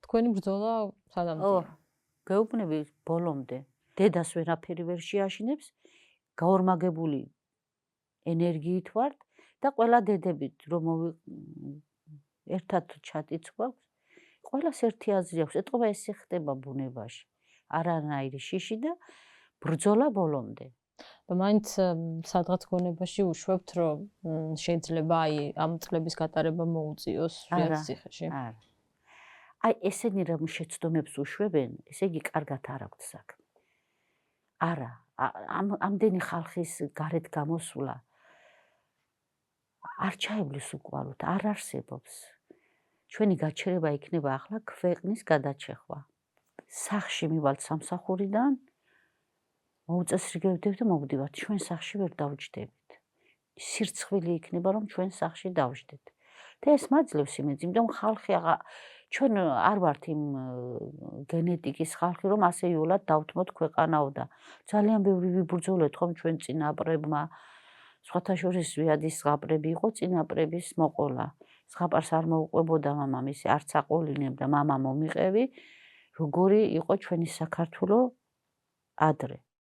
თქვენი ბრძოლა სანამდეა. გეუბნები ბოლომდე. დედას ვერაფერი ვერ შეაშინებს, გაორმაგებული ენერგიით ვართ და ყველა დედებით რომ ერთად ჩატიც გვაქვს, ყველას ერთი აზრი აქვს, ეტყობა ესე ხდება ბუნებაში. არანაირი შიში და ბრძოლა ბოლომდე. მაინც სადღაც გონებაში უშვებთ, რომ შეიძლება ამ წლების გატარება მოუწიოს რეალ ციხეში. არა. ესენი რომ შეცდომებს უშვებენ, ესე იგი კარგად არ აქვთ საქმე. არა, ამდენი ხალხის გარეთ გამოსვლა არ ჩაებლის უკვალოდ, არ არსებობს. ჩვენი გაჩერება იქნება ახლა ქვეყნის გადაჩეხვა. სახში მივალთ სამსახურიდან, მოუწესრიგებდებით და მოვდივართ, ჩვენ სახში ვერ დავჯდებით. სირცხვილი იქნება, რომ ჩვენ სახში დავჯდეთ. და ეს მაძლევს იმედს, იმიტომ ხალხი ჩვენ არ ვართ იმ გენეტიკის ხალხი, რომ ასე იოლად დავთმოთ ქვეყანაო და ძალიან ბევრი ვიბრძოლეთ ხომ ჩვენ წინაპრებმა. სხვათა შორის ვიადის ზღაპრები იყო წინაპრების მოყოლა. ზღაპარს არ მოუყვებოდა მამამისი, არც აყოლინებდა მამა მომიყევი, როგორი იყო ჩვენი საქართველო ადრე.